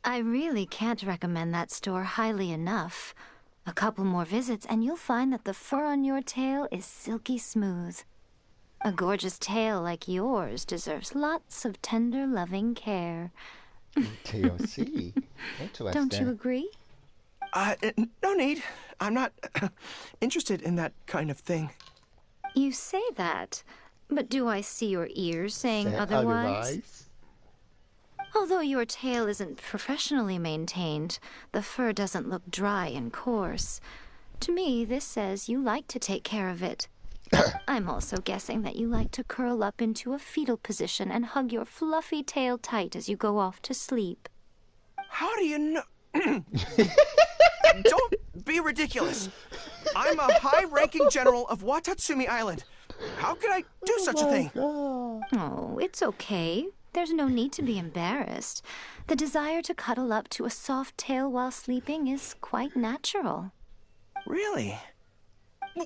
I really can't recommend that store highly enough. A couple more visits and you'll find that the fur on your tail is silky smooth. A gorgeous tail like yours deserves lots of tender, loving care. TLC. Interesting. Don't you agree? No need. I'm not interested in that kind of thing. You say that, but do I see your ears saying otherwise? Although your tail isn't professionally maintained, the fur doesn't look dry and coarse. To me, this says you like to take care of it. I'm also guessing that you like to curl up into a fetal position and hug your fluffy tail tight as you go off to sleep. How do you know? Don't be ridiculous. I'm a high-ranking general of Watatsumi Island. How could I do such a thing? Oh, it's okay. There's no need to be embarrassed. The desire to cuddle up to a soft tail while sleeping is quite natural. Really?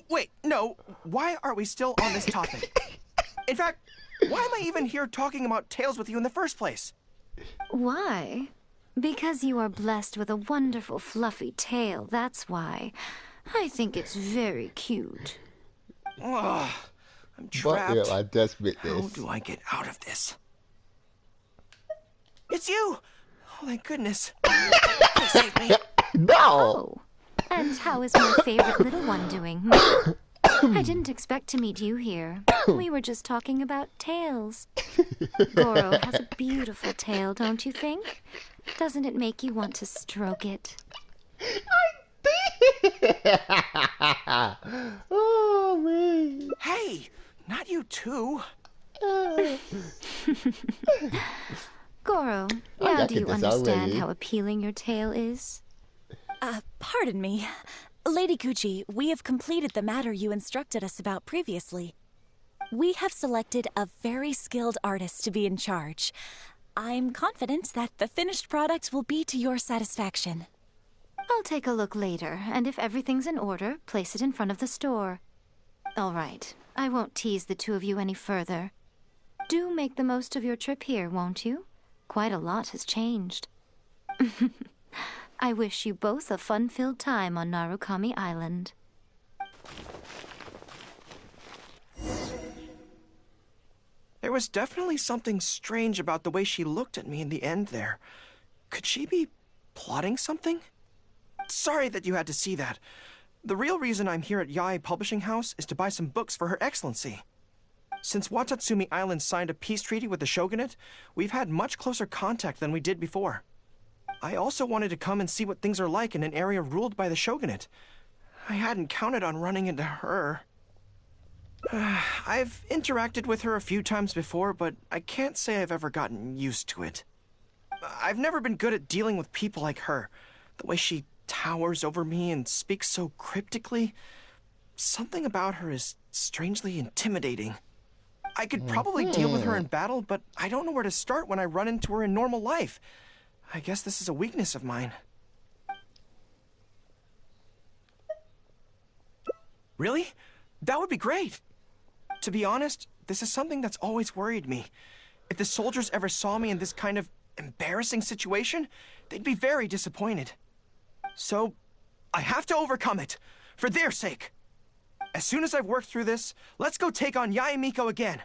Wait, no. Why are we still on this topic? In fact, why am I even here talking about tails with you in the first place? Why? Because you are blessed with a wonderful fluffy tail, that's why. I think it's very cute. Ugh, I'm trapped. But, I just met How this. do I get out of this? It's you! Oh, thank goodness. Please save me. No! Oh, and how is my favorite little one doing? I didn't expect to meet you here. We were just talking about tails. Goro has a beautiful tail, don't you think? Doesn't it make you want to stroke it? Oh, man. Hey, not you too. Goro, I now got do you this understand already. how appealing your tail is? Pardon me. Lady Gucci, we have completed the matter you instructed us about previously. We have selected a very skilled artist to be in charge. I'm confident that the finished product will be to your satisfaction. I'll take a look later, and if everything's in order, place it in front of the store. All right, I won't tease the two of you any further. Do make the most of your trip here, won't you? Quite a lot has changed. I wish you both a fun-filled time on Narukami Island. There was definitely something strange about the way she looked at me in the end there. Could she be plotting something? Sorry that you had to see that. The real reason I'm here at Yae Publishing House is to buy some books for Her Excellency. Since Watatsumi Island signed a peace treaty with the shogunate, we've had much closer contact than we did before. I also wanted to come and see what things are like in an area ruled by the shogunate. I hadn't counted on running into her. I've interacted with her a few times before, but I can't say I've ever gotten used to it. I've never been good at dealing with people like her. The way she towers over me and speaks so cryptically. Something about her is strangely intimidating. I could probably deal with her in battle, but I don't know where to start when I run into her in normal life. I guess this is a weakness of mine. Really? That would be great. To be honest, this is something that's always worried me. If the soldiers ever saw me in this kind of embarrassing situation, they'd be very disappointed. So, I have to overcome it, for their sake. As soon as I've worked through this, let's go take on Yae Miko again.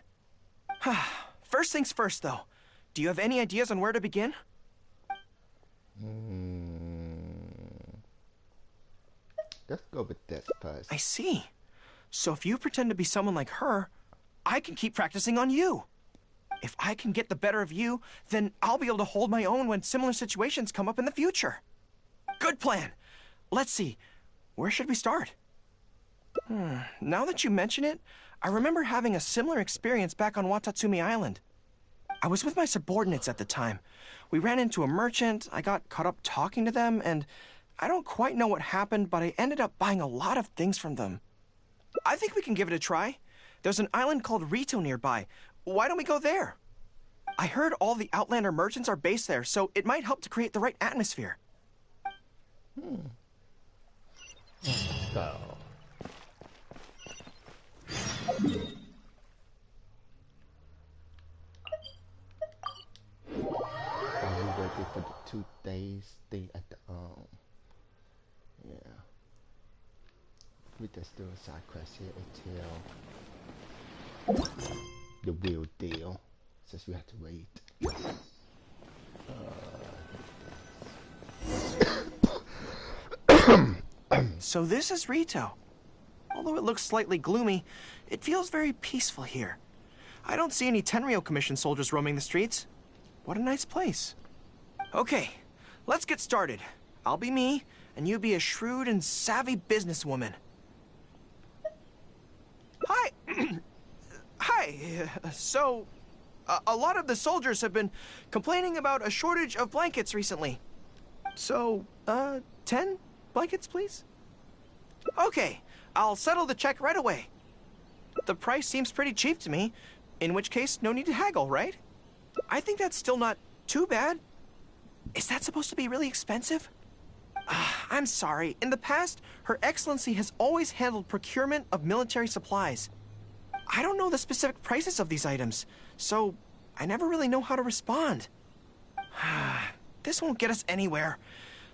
First things first, though. Do you have any ideas on where to begin? Let's go with this first. I see. So if you pretend to be someone like her, I can keep practicing on you. If I can get the better of you, then I'll be able to hold my own when similar situations come up in the future. Good plan. Let's see. Where should we start? Now that you mention it, I remember having a similar experience back on Watatsumi Island. I was with my subordinates at the time. We ran into a merchant, I got caught up talking to them, and I don't quite know what happened, but I ended up buying a lot of things from them. I think we can give it a try. There's an island called Rito nearby. Why don't we go there? I heard all the Outlander merchants are based there, so it might help to create the right atmosphere. So. Are you ready for 2 days thing at the yeah. We just do a side quest here until the real deal, since we have to wait. So this is Rito. Although it looks slightly gloomy, it feels very peaceful here. I don't see any Tenryou Commission soldiers roaming the streets. What a nice place. Okay, let's get started. I'll be me, and you be a shrewd and savvy businesswoman. Hi! Hi! So, a lot of the soldiers have been complaining about a shortage of blankets recently. So, 10 blankets, please? Okay, I'll settle the check right away. The price seems pretty cheap to me, in which case, no need to haggle, right? I think that's still not too bad. Is that supposed to be really expensive? I'm sorry. In the past, Her Excellency has always handled procurement of military supplies. I don't know the specific prices of these items, so I never really know how to respond. This won't get us anywhere.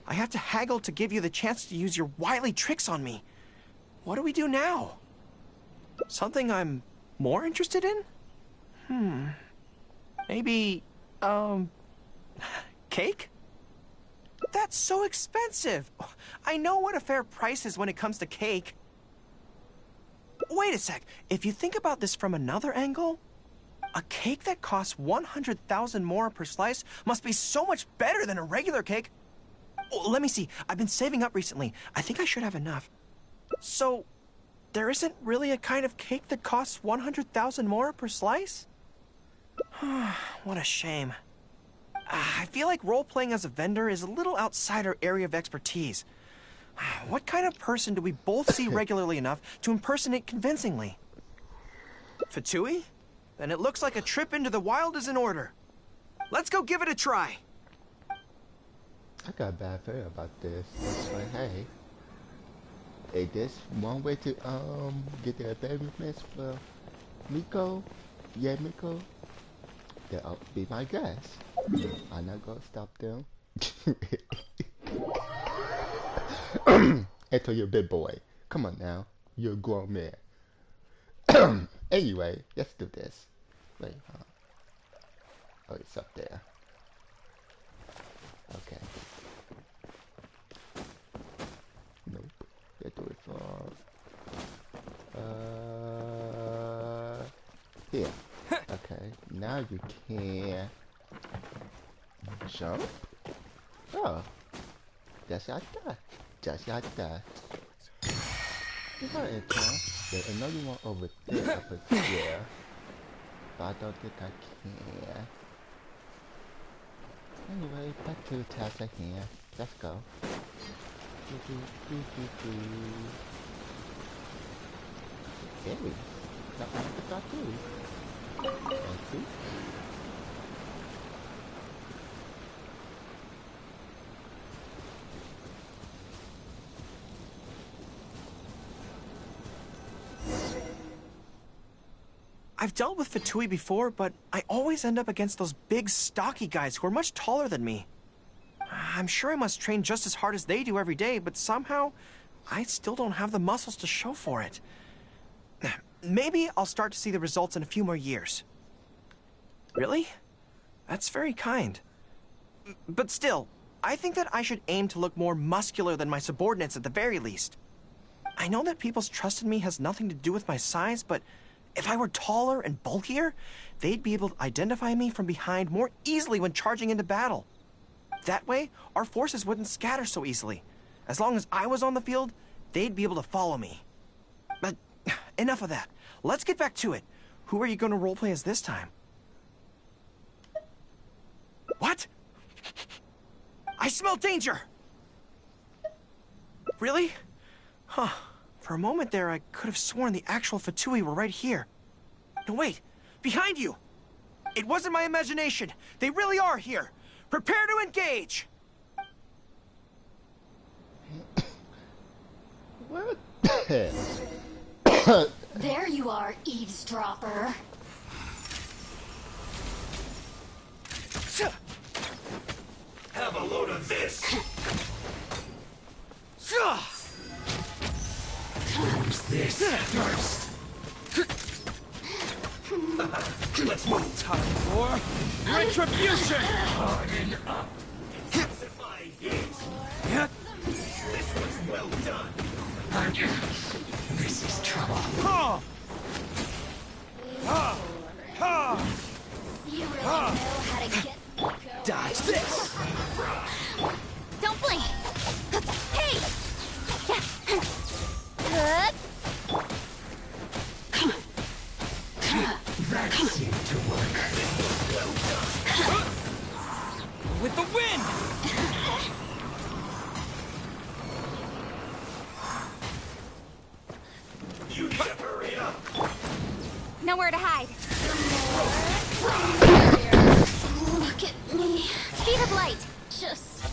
I have to haggle to give you the chance to use your wily tricks on me. What do we do now? Something I'm more interested in? Maybe, cake? That's so expensive. I know what a fair price is when it comes to cake. Wait a sec. If you think about this from another angle, a cake that costs 100,000 more per slice must be so much better than a regular cake. Oh, let me see. I've been saving up recently. I think I should have enough. So, there isn't really a kind of cake that costs 100,000 more per slice? What a shame. I feel like role-playing as a vendor is a little outside our area of expertise. What kind of person do we both see regularly enough to impersonate convincingly? Fatui? Then it looks like a trip into the wild is in order. Let's go give it a try. I got a bad feeling about this. It's like, hey, is this one way to get the advancements for Miko? Yeah, Miko. That'll be my guess. I'm not gonna stop them. Until you're a big boy. Come on now. You're a grown man. Anyway, let's do this. Wait, oh, it's up there. Okay. Nope. Let's do it for here. Okay. Now you can jump. Oh. Just like that. Just like that. There's another one over there, up there. But I don't think I can. Anyway, back to the task at hand. Let's go. Hey, not what I do. Thank you. I've dealt with Fatui before, but I always end up against those big, stocky guys who are much taller than me. I'm sure I must train just as hard as they do every day, but somehow, I still don't have the muscles to show for it. Maybe I'll start to see the results in a few more years. Really? That's very kind. But still, I think that I should aim to look more muscular than my subordinates at the very least. I know that people's trust in me has nothing to do with my size, but if I were taller and bulkier, they'd be able to identify me from behind more easily when charging into battle. That way, our forces wouldn't scatter so easily. As long as I was on the field, they'd be able to follow me. But enough of that. Let's get back to it. Who are you going to roleplay as this time? What? I smell danger! Really? Huh. For a moment there, I could have sworn the actual Fatui were right here. No, wait. Behind you! It wasn't my imagination. They really are here. Prepare to engage! What? There you are, eavesdropper. Have a load of this! Use this first! Let's move! Time for retribution! Harden up! Intensify heat! This was well done! This is trouble! You really know how to get... Dodge this! Don't blink! Hey! That seemed to work. Well done! With the wind! You need to hurry up! Nowhere to hide. Look at me. Speed of light. Just...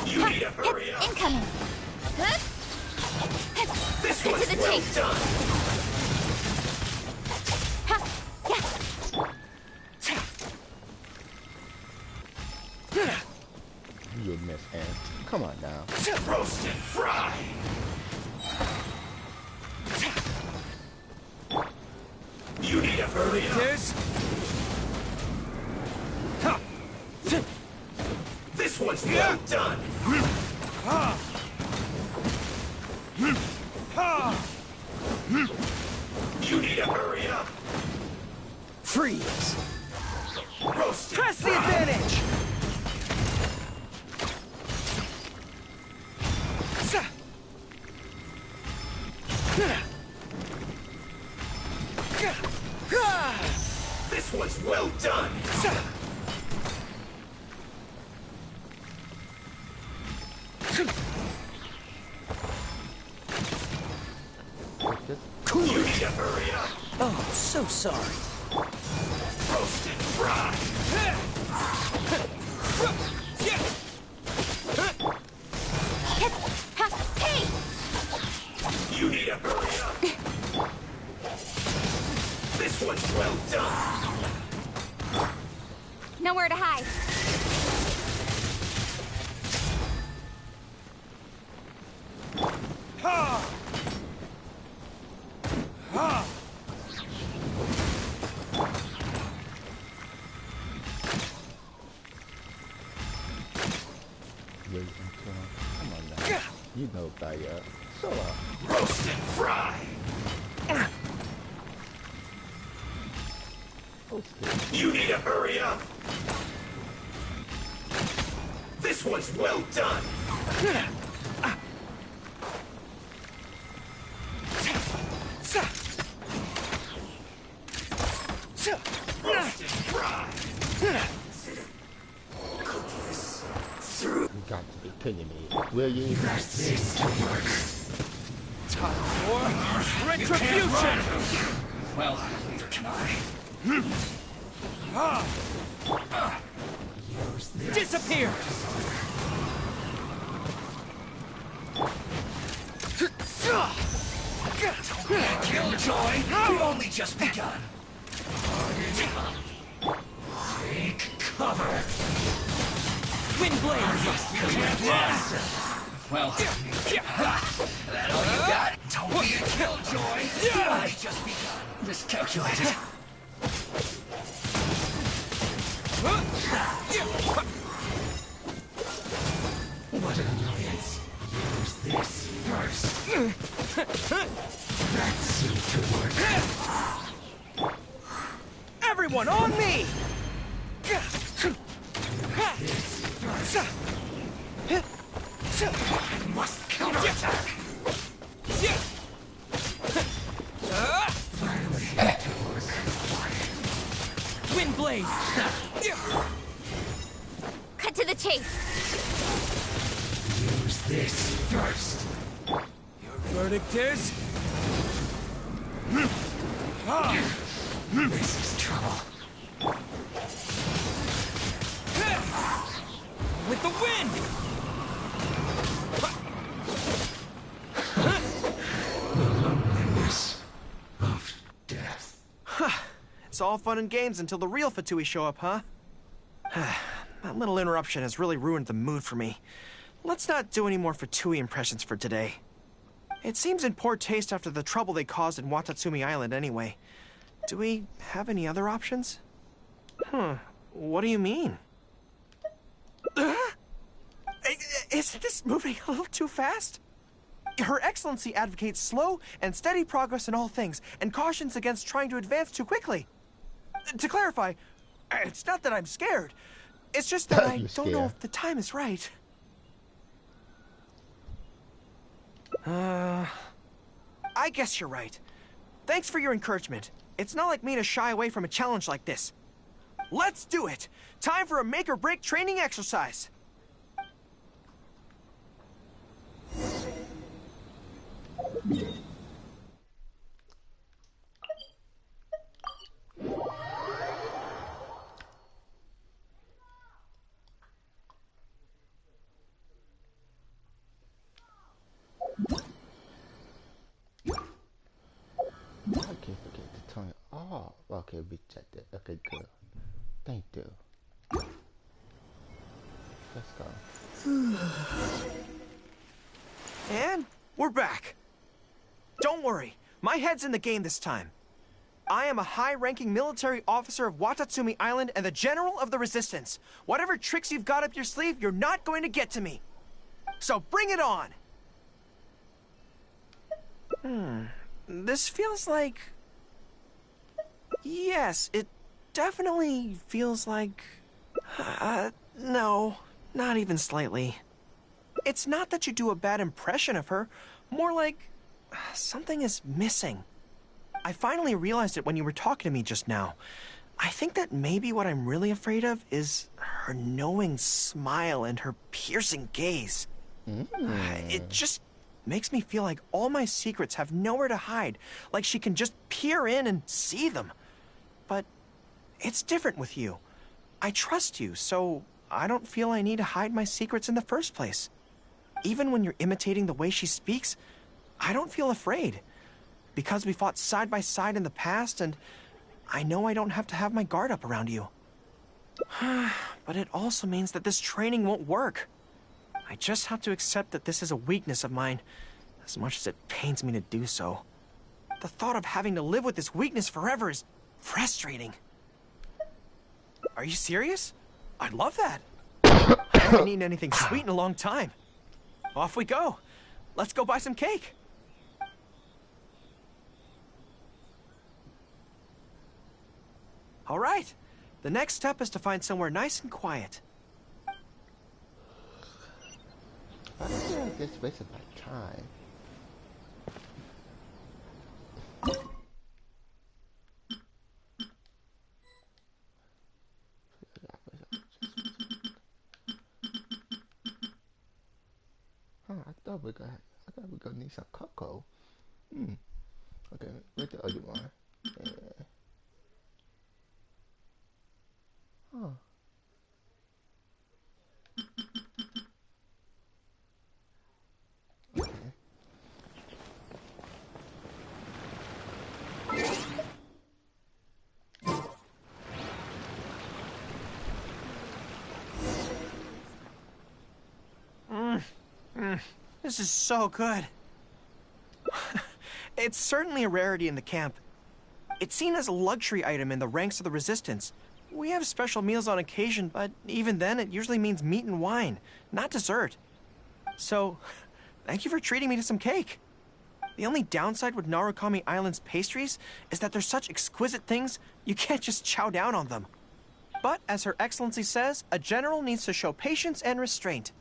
You need to hurry up! Incoming. This Get was to the well chase. done! You a miss, Ant. Come on now. Roast and fry! You need to hurry up! There's... This one's well done! You need to hurry up! Freeze! Roast and Press the fry! advantage! This one's well done! Just You need to hurry up! Oh, so sorry. Roast and fry! Hey! You need to hurry up! This one's well done! Nowhere to hide. wait until... Come on now. You know Gaia. So, Roast and fry! You need to hurry up! This one's well done! Roast and fry! you got to be kidding me. Will you? This to work! Time for retribution! Well, neither can I. Use this. Disappear! Killjoy, we've only just begun. Take cover. Wind blade! Well, that all you got? Don't be a killjoy. I've just begun. Miscalculated. What an annoyance. Use this first. That seemed to work. Everyone on me! Must counterattack. Wind blade! Cut to the chase. Use this first. Your verdict is... This is trouble. With the wind! The loneliness of death. It's all fun and games until the real Fatui show up, huh? That little interruption has really ruined the mood for me. Let's not do any more Fatui impressions for today. It seems in poor taste after the trouble they caused in Watatsumi Island anyway. Do we have any other options? What do you mean? Isn't this moving a little too fast? Her Excellency advocates slow and steady progress in all things, and cautions against trying to advance too quickly. To clarify, it's not that I'm scared. It's just that I don't know if the time is right. I guess you're right. Thanks for your encouragement. It's not like me to shy away from a challenge like this. Let's do it! Time for a make-or-break training exercise! Okay, forget to turn it off. Okay, we checked it. Okay, good. Thank you. Let's go. And we're back. Don't worry, my head's in the game this time. I am a high-ranking military officer of Watatsumi Island and the General of the Resistance. Whatever tricks you've got up your sleeve, you're not going to get to me. So bring it on! This feels like... Yes, it definitely feels like... no, not even slightly. It's not that you do a bad impression of her, more like something is missing. I finally realized it when you were talking to me just now. I think that maybe what I'm really afraid of is her knowing smile and her piercing gaze. It just makes me feel like all my secrets have nowhere to hide, like she can just peer in and see them. But it's different with you. I trust you, so I don't feel I need to hide my secrets in the first place. Even when you're imitating the way she speaks, I don't feel afraid. Because we fought side by side in the past, and I know I don't have to have my guard up around you. But it also means that this training won't work. I just have to accept that this is a weakness of mine, as much as it pains me to do so. The thought of having to live with this weakness forever is frustrating. Are you serious? I'd love that. I haven't eaten anything sweet in a long time. Off we go. Let's go buy some cake. All right. The next step is to find somewhere nice and quiet. I feel like this wasted my time. I thought we were gonna need some cocoa. Okay, where's the other one? Yeah. Huh. This is so good. It's certainly a rarity in the camp. It's seen as a luxury item in the ranks of the Resistance. We have special meals on occasion, but even then it usually means meat and wine, not dessert. So, thank you for treating me to some cake. The only downside with Narukami Island's pastries is that they're such exquisite things, you can't just chow down on them. But, as Her Excellency says, a general needs to show patience and restraint.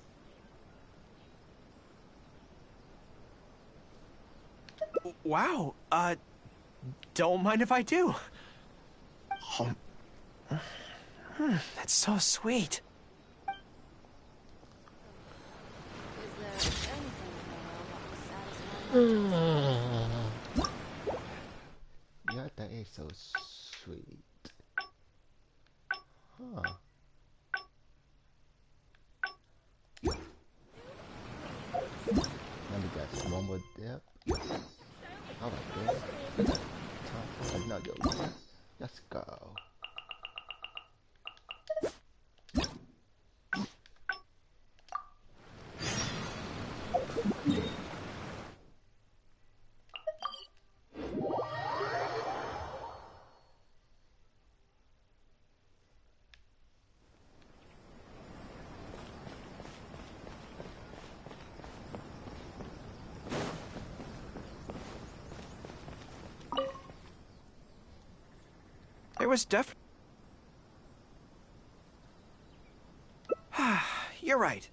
Wow, don't mind if I do. That's so sweet. Yeah, that is so sweet. Huh. Now we got one more dip. I like this. Time for another one. Let's go. was You're right.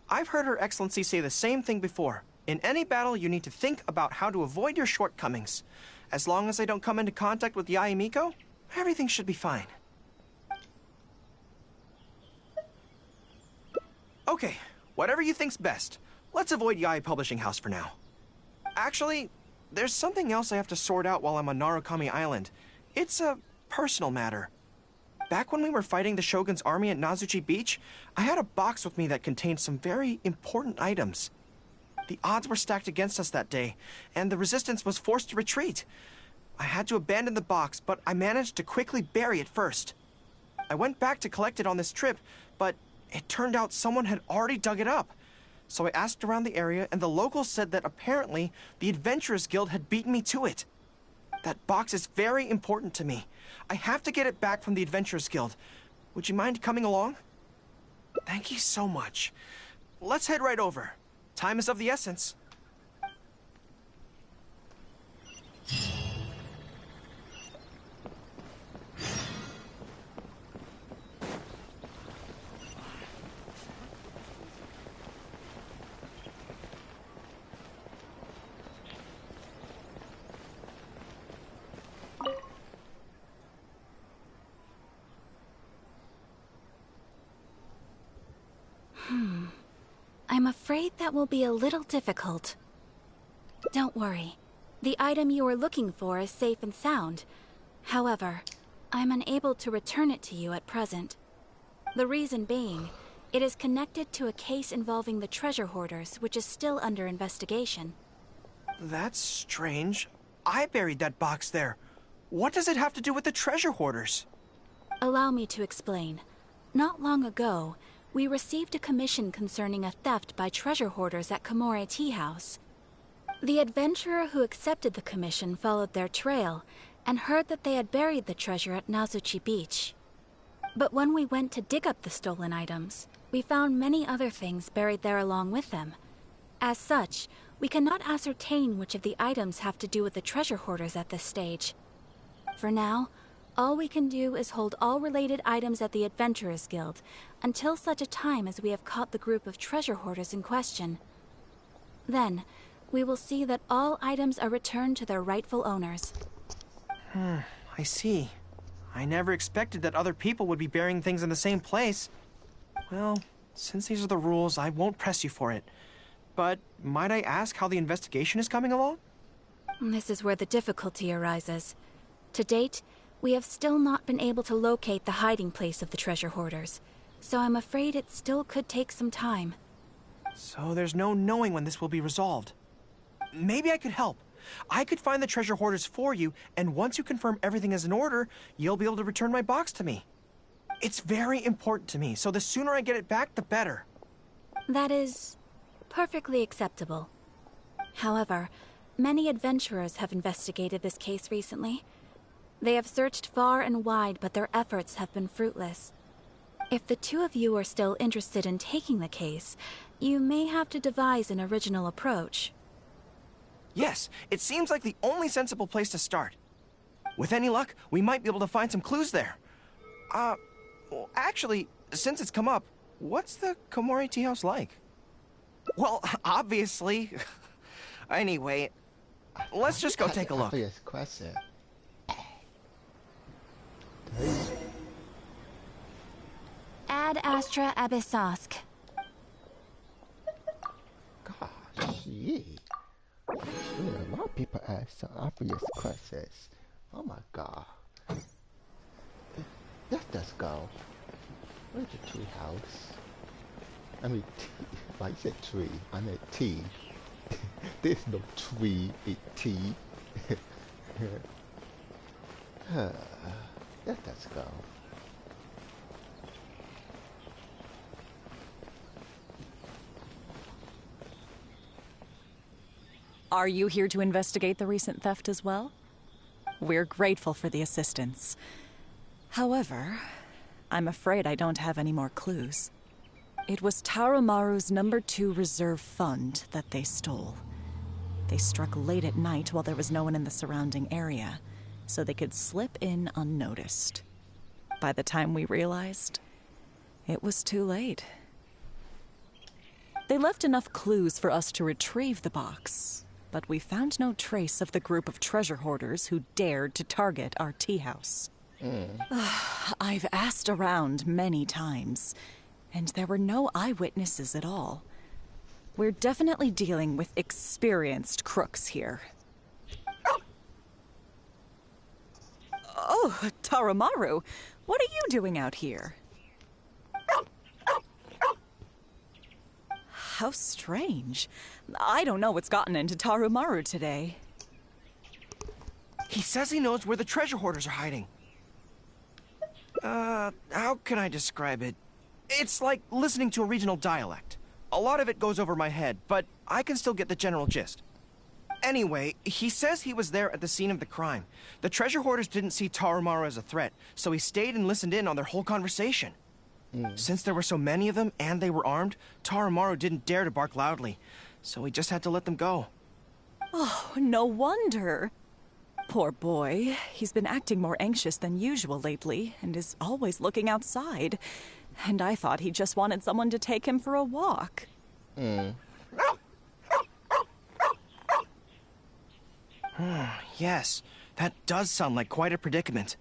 I've heard Her Excellency say the same thing before. In any battle, you need to think about how to avoid your shortcomings. As long as I don't come into contact with Yae Miko, everything should be fine. Okay, whatever you think's best. Let's avoid Yae Publishing House for now. Actually, there's something else I have to sort out while I'm on Narukami Island. It's a personal matter. Back when we were fighting the Shogun's army at Nazuchi Beach, I had a box with me that contained some very important items. The odds were stacked against us that day, and the resistance was forced to retreat. I had to abandon the box, but I managed to quickly bury it first. I went back to collect it on this trip, but it turned out someone had already dug it up. So I asked around the area, and the locals said that apparently the Adventurers Guild had beaten me to it. That box is very important to me. I have to get it back from the Adventurers Guild. Would you mind coming along? Thank you so much. Let's head right over. Time is of the essence. I'm afraid that will be a little difficult. Don't worry. The item you are looking for is safe and sound. However, I'm unable to return it to you at present. The reason being, it is connected to a case involving the treasure hoarders, which is still under investigation. That's strange. I buried that box there. What does it have to do with the treasure hoarders? Allow me to explain. Not long ago, we received a commission concerning a theft by treasure hoarders at Komore Tea House. The adventurer who accepted the commission followed their trail and heard that they had buried the treasure at Nazuchi Beach. But when we went to dig up the stolen items, we found many other things buried there along with them. As such, we cannot ascertain which of the items have to do with the treasure hoarders at this stage. For now, all we can do is hold all related items at the Adventurers Guild until such a time as we have caught the group of treasure hoarders in question. Then, we will see that all items are returned to their rightful owners. I see. I never expected that other people would be burying things in the same place. Well, since these are the rules, I won't press you for it. But might I ask how the investigation is coming along? This is where the difficulty arises. To date, we have still not been able to locate the hiding place of the treasure hoarders, so I'm afraid it still could take some time. So there's no knowing when this will be resolved. Maybe I could help. I could find the treasure hoarders for you, and once you confirm everything is in order, you'll be able to return my box to me. It's very important to me, so the sooner I get it back, the better. That is perfectly acceptable. However, many adventurers have investigated this case recently. They have searched far and wide, but their efforts have been fruitless. If the two of you are still interested in taking the case, you may have to devise an original approach. Yes, it seems like the only sensible place to start. With any luck, we might be able to find some clues there. Well, actually, since it's come up, what's the Komore Tea House like? Well, obviously. Anyway, let's just go take a look. Obvious question. Ad Astra Abyssosk. Gosh, yeah. A lot of people ask some obvious questions. Oh my god. Let's just go. Where's the tree house? I mean, why is it tree? I mean tea. There's no tree in tea. Let's go. Are you here to investigate the recent theft as well? We're grateful for the assistance. However, I'm afraid I don't have any more clues. It was Tarumaru's #2 reserve fund that they stole. They struck late at night while there was no one in the surrounding area, so they could slip in unnoticed. By the time we realized, it was too late. They left enough clues for us to retrieve the box, but we found no trace of the group of treasure hoarders who dared to target our tea house. I've asked around many times, and there were no eyewitnesses at all. We're definitely dealing with experienced crooks here. Oh, Taramaru, what are you doing out here? How strange. I don't know what's gotten into Taramaru today. He says he knows where the treasure hoarders are hiding. How can I describe it? It's like listening to a regional dialect. A lot of it goes over my head, but I can still get the general gist. Anyway, he says he was there at the scene of the crime. The treasure hoarders didn't see Taramaru as a threat, so he stayed and listened in on their whole conversation. Since there were so many of them and they were armed, Taramaru didn't dare to bark loudly, so he just had to let them go. Oh, no wonder. Poor boy. He's been acting more anxious than usual lately and is always looking outside. And I thought he just wanted someone to take him for a walk. Yes, that does sound like quite a predicament.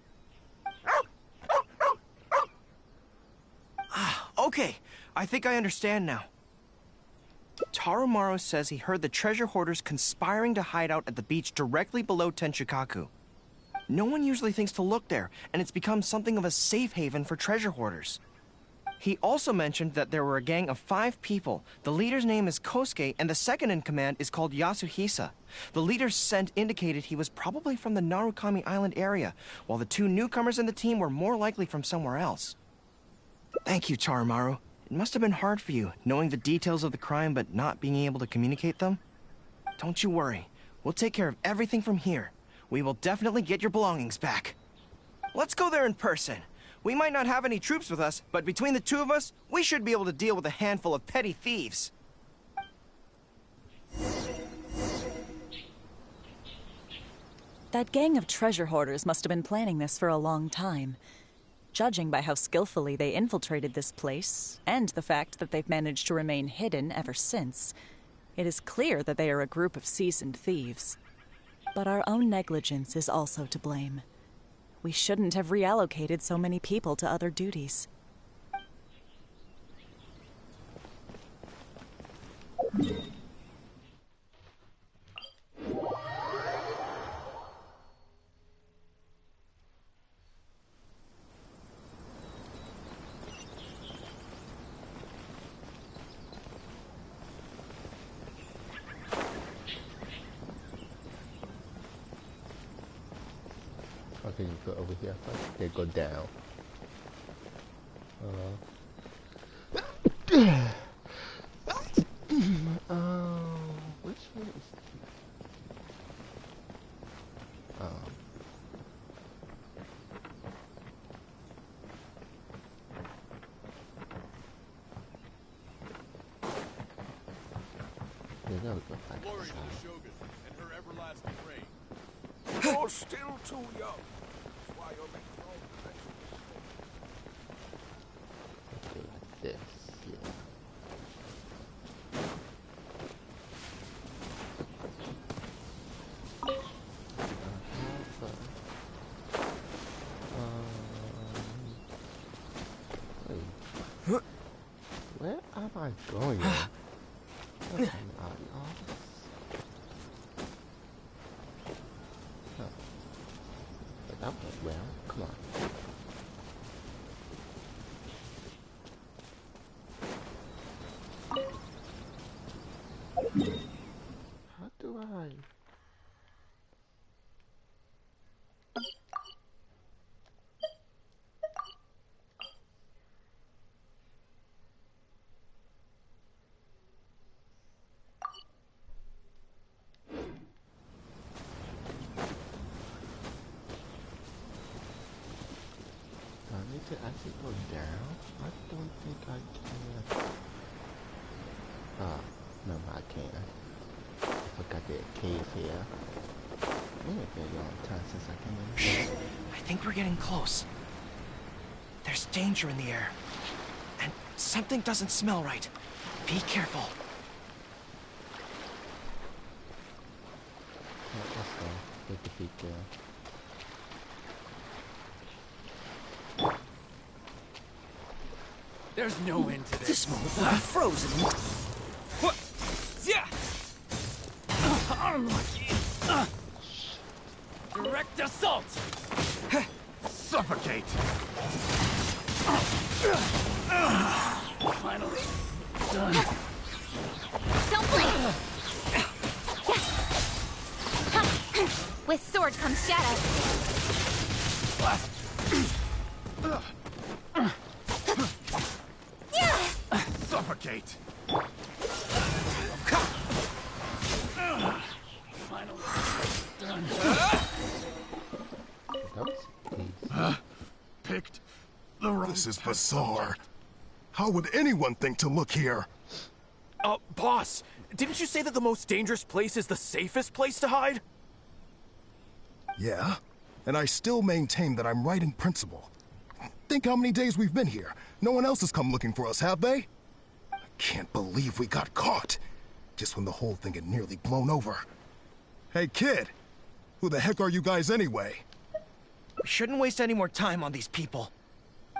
Okay, I think I understand now. Taramaru says he heard the treasure hoarders conspiring to hide out at the beach directly below Tenchukaku. No one usually thinks to look there, and it's become something of a safe haven for treasure hoarders. He also mentioned that there were a gang of 5 people. The leader's name is Kosuke, and the second in command is called Yasuhisa. The leader's scent indicated he was probably from the Narukami Island area, while the 2 newcomers in the team were more likely from somewhere else. Thank you, Taramaru. It must have been hard for you, knowing the details of the crime but not being able to communicate them. Don't you worry. We'll take care of everything from here. We will definitely get your belongings back. Let's go there in person. We might not have any troops with us, but between the 2 of us, we should be able to deal with a handful of petty thieves. That gang of treasure hoarders must have been planning this for a long time. Judging by how skillfully they infiltrated this place, and the fact that they've managed to remain hidden ever since, it is clear that they are a group of seasoned thieves. But our own negligence is also to blame. We shouldn't have reallocated so many people to other duties. Okay, you go over here first, then go down. Which way is... Yeah, there we go. Glory to the Shogun and her everlasting reign. You're still too young. That's why you're making all the best mistakes. Do like this, yeah. Wait. Where am I going? That's not obvious. Huh. But that went well. Come on. How do I... Do I need to actually go down? I don't think I can. Ah, no, I can't. I forgot the cave here. It's been a long time since I came in. I think we're getting close. There's danger in the air. And something doesn't smell right. Be careful. Let's go. Get the feet there. There's no end to this. This move, I'm frozen. What? Yeah. Unlucky. Direct assault. Suffocate! Finally done. Don't blink! With sword comes shadow. Suffocate! Finally done. That was easy. Picked the wrong. This is bizarre. How would anyone think to look here? Boss, didn't you say that the most dangerous place is the safest place to hide? Yeah, and I still maintain that I'm right in principle. Think how many days we've been here. No one else has come looking for us, have they? I can't believe we got caught. Just when the whole thing had nearly blown over. Hey, kid! Who the heck are you guys anyway? We shouldn't waste any more time on these people.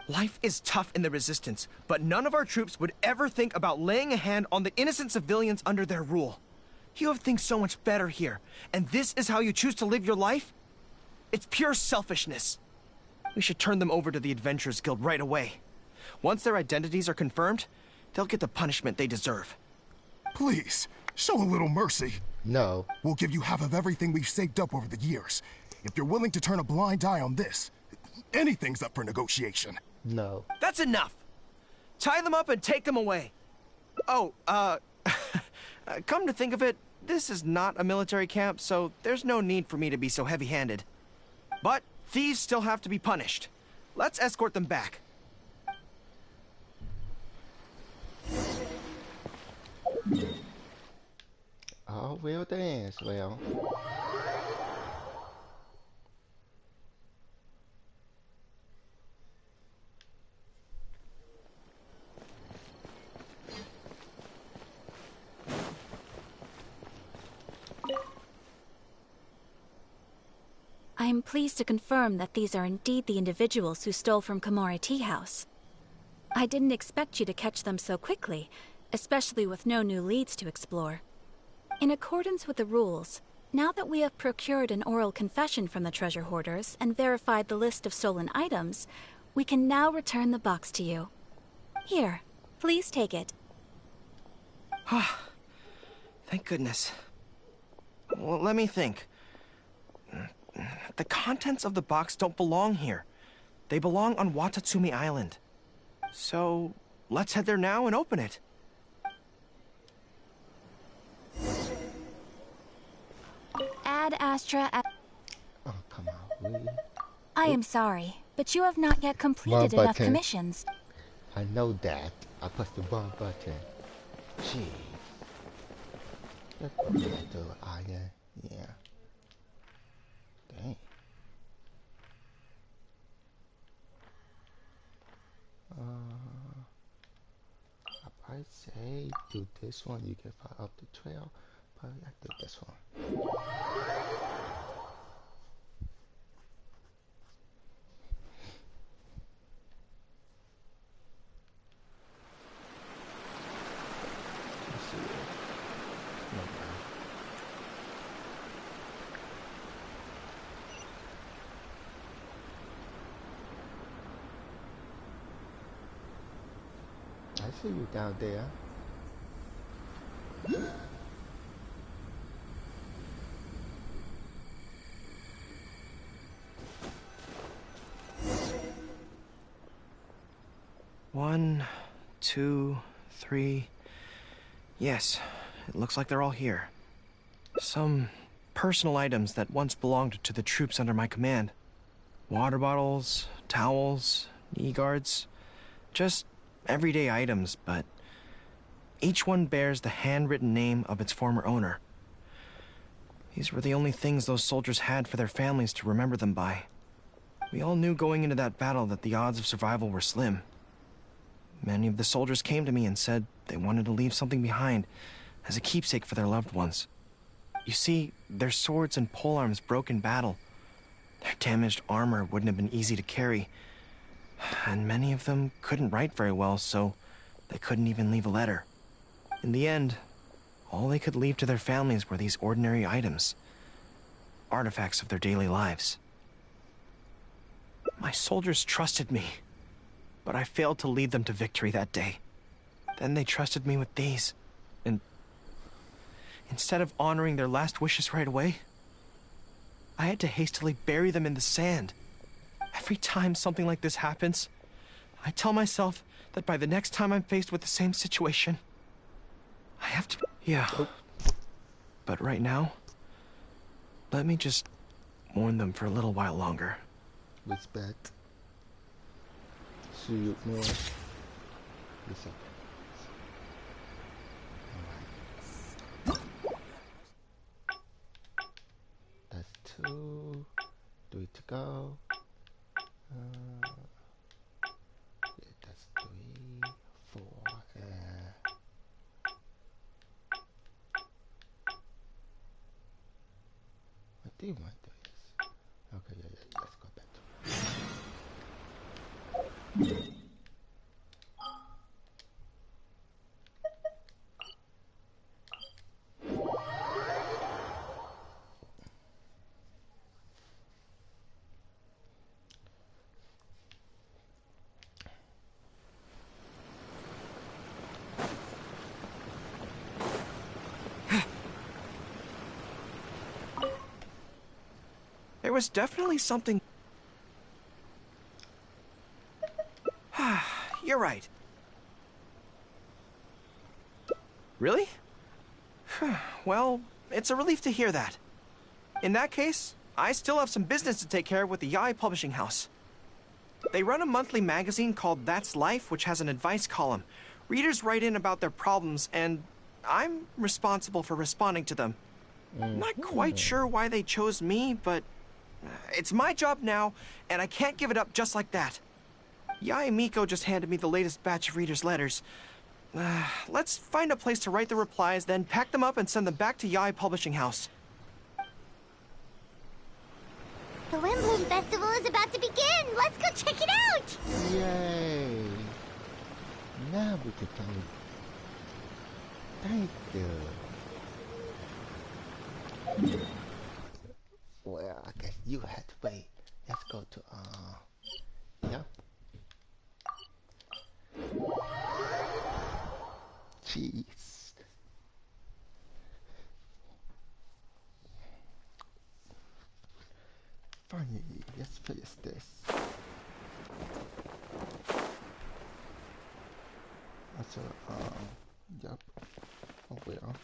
Life is tough in the Resistance, but none of our troops would ever think about laying a hand on the innocent civilians under their rule. You have things so much better here, and this is how you choose to live your life? It's pure selfishness. We should turn them over to the Adventurers Guild right away. Once their identities are confirmed, they'll get the punishment they deserve. Please, show a little mercy. No. We'll give you half of everything we've saved up over the years. If you're willing to turn a blind eye on this, anything's up for negotiation. No. That's enough! Tie them up and take them away. Oh, come to think of it, this is not a military camp, so there's no need for me to be so heavy-handed. But thieves still have to be punished. Let's escort them back. Oh, will dance. Well. I am pleased to confirm that these are indeed the individuals who stole from Komori Tea House. I didn't expect you to catch them so quickly, especially with no new leads to explore. In accordance with the rules, now that we have procured an oral confession from the treasure hoarders and verified the list of stolen items, we can now return the box to you. Here, please take it. Thank goodness. Well, let me think. The contents of the box don't belong here. They belong on Watatsumi Island. So, let's head there now and open it. Ad Astra. Oh, come on, really? I am sorry, but you have not yet completed enough commissions. I know that. I pressed the wrong button. Jeez. Let's put that to iron. Yeah. Dang. I probably say do this one. You get far up the trail. Probably I do this one. Let's see. Okay. I see you down there. One, two, three. Yes, it looks like they're all here. Some personal items that once belonged to the troops under my command. Water bottles, towels, knee guards. Just everyday items, but each one bears the handwritten name of its former owner. These were the only things those soldiers had for their families to remember them by. We all knew going into that battle that the odds of survival were slim. Many of the soldiers came to me and said they wanted to leave something behind as a keepsake for their loved ones. You see, their swords and polearms broke in battle. Their damaged armor wouldn't have been easy to carry. And many of them couldn't write very well, so they couldn't even leave a letter. In the end, all they could leave to their families were these ordinary items. Artifacts of their daily lives. My soldiers trusted me, but I failed to lead them to victory that day. Then they trusted me with these, and instead of honoring their last wishes right away, I had to hastily bury them in the sand. Every time something like this happens, I tell myself that by the next time I'm faced with the same situation, I have to... Yeah. But right now, let me just mourn them for a little while longer. Respect. Shoot more. Listen. That's 2. 3 to go. Yeah, that's 3, 4, I think my 3 is... Okay, yeah, let's go back to it. There was definitely something... You're right. Really? Well, it's a relief to hear that. In that case, I still have some business to take care of with the Yaoi Publishing House. They run a monthly magazine called That's Life, which has an advice column. Readers write in about their problems, and I'm responsible for responding to them. Not quite sure why they chose me, but it's my job now, and I can't give it up just like that. Yaoi Miko just handed me the latest batch of readers' letters. Let's find a place to write the replies, then pack them up and send them back to Yaoi Publishing House. The Windbloom Festival is about to begin! Let's go check it out! Yay! Now we can play. Thank you. Well, I guess you had to wait. Let's go to, yep. Jeez. Finally, let's finish this. So, yep. Oh, well.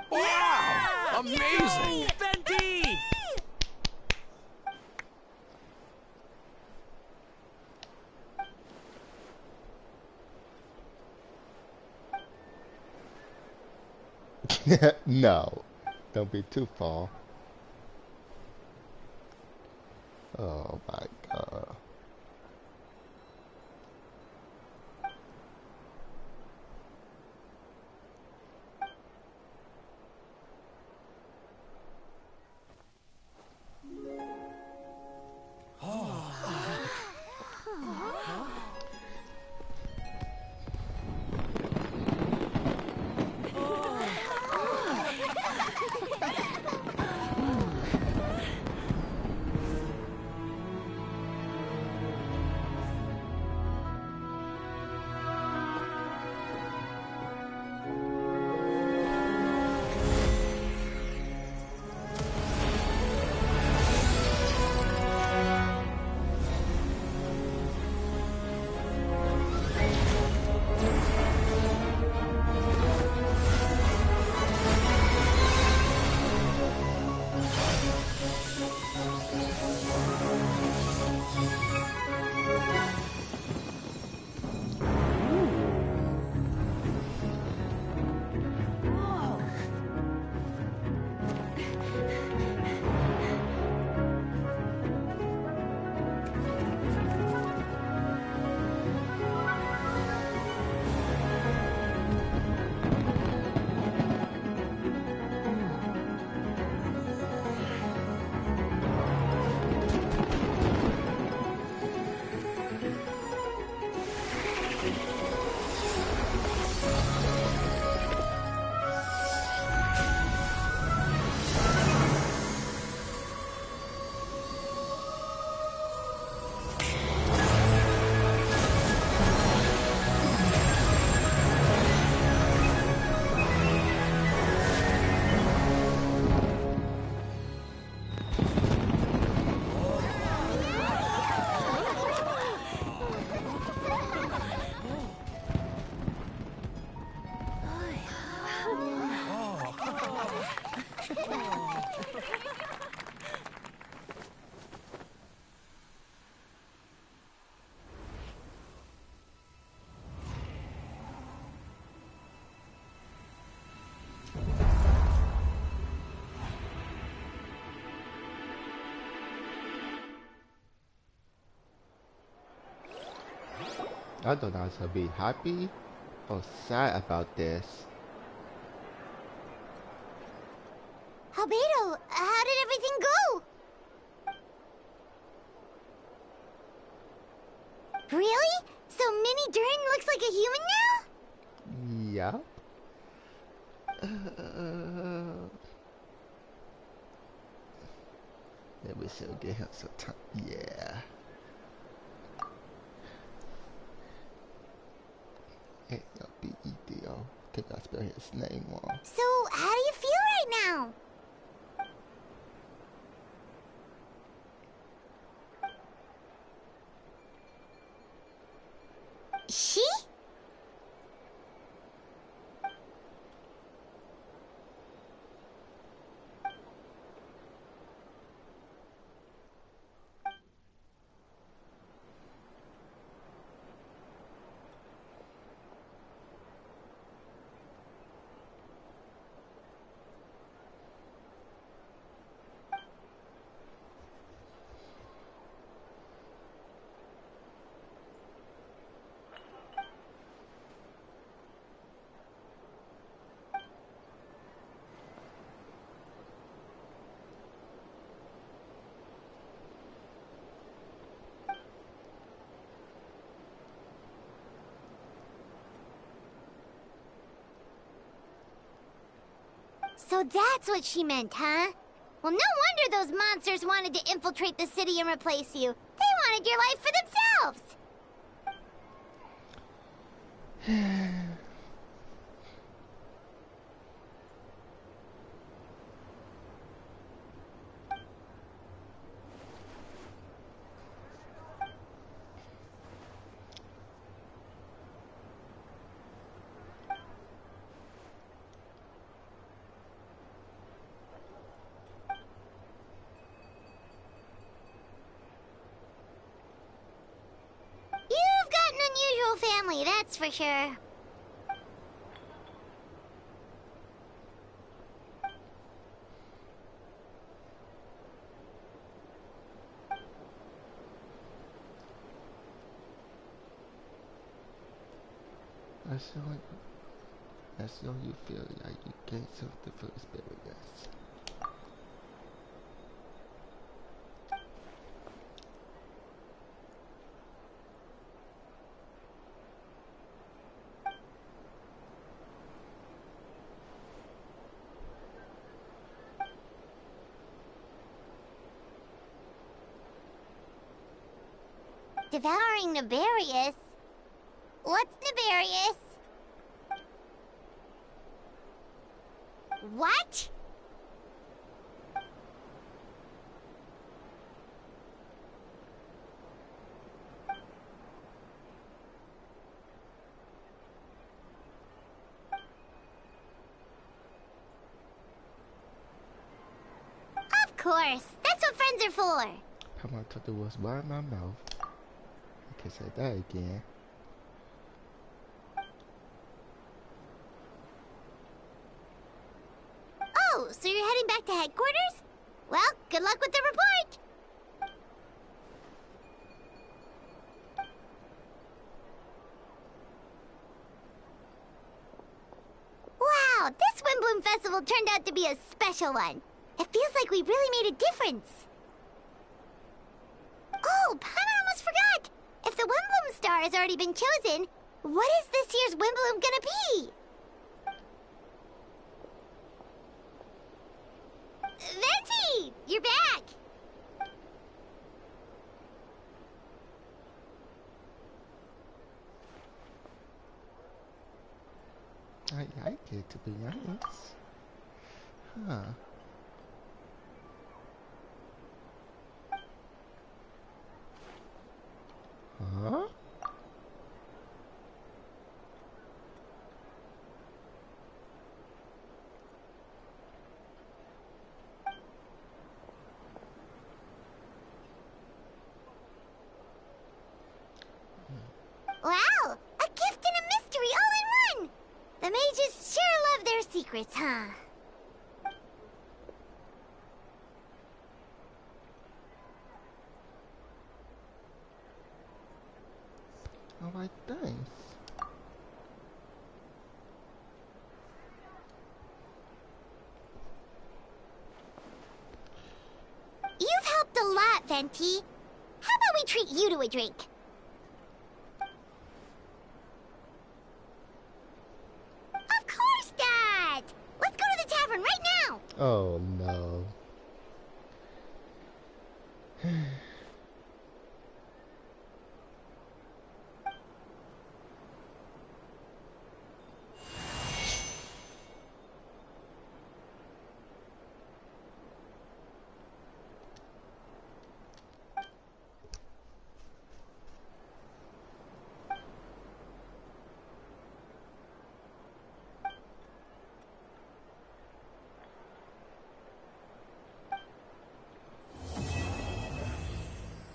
Wow! Amazing! Bendy! No, don't be too far. Oh my god. I don't know if I should be happy or sad about this. Albedo, how did everything go? Really? So Mini Dern looks like a human now? Yeah. Maybe we should get him some time. Yeah. H-L-B-E-D-O. Think I spelled his name wrong. So, how do you feel right now? She? So that's what she meant, huh? Well, no wonder those monsters wanted to infiltrate the city and replace you. They wanted your life for themselves. You've got an unusual family, that's for sure. That's all you feel like you get something for experience. Devouring Nefarious? What's Nefarious? What? Of course. That's what friends are for. How much of the words right in my mouth? I can say that again. Oh, so you're heading back to headquarters? Well, good luck with the report. Wow, this Windbloom Festival turned out to be a special one. It feels like we really made a difference. Oh, Paimon almost forgot. If the Windbloom star has already been chosen, what is this year's Windbloom gonna be? Venti! You're back! I like it, to be honest. Huh. Huh? Wow! A gift and a mystery all in one! The mages sure love their secrets, huh? I like that. Fenty. How about we treat you to a drink? Of course, Dad! Let's go to the tavern right now! Oh, no.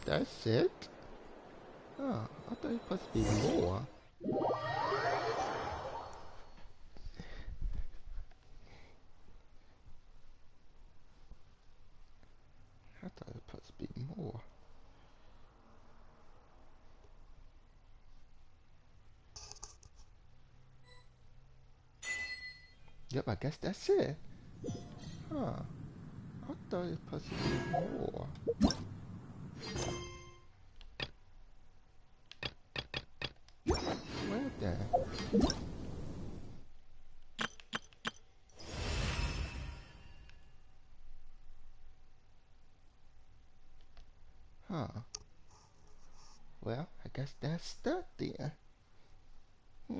That's it? Oh, I thought it was supposed to be more. I thought it was supposed to be more. Yep, I guess that's it. Huh. I thought it was supposed to be more. Well then. Huh. Well, I guess that's that then. I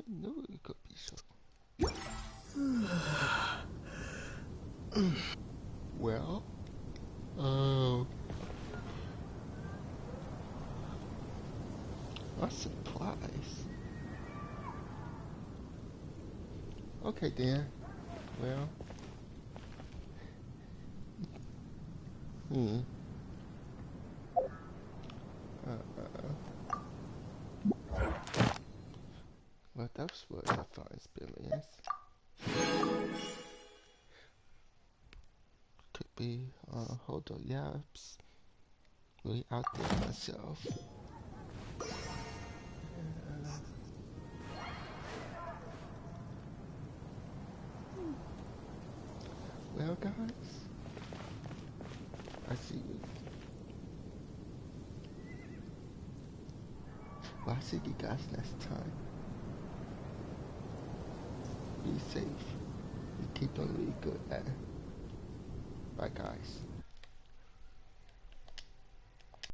knew it could be so. Well, a surprise. Okay then. Well. Well, that's what I find experience. Could be hold on, yaps. Really out there myself. Well, guys, I see you. Well, I'll see you guys next time. Be safe. And keep on really good, man. Bye, guys.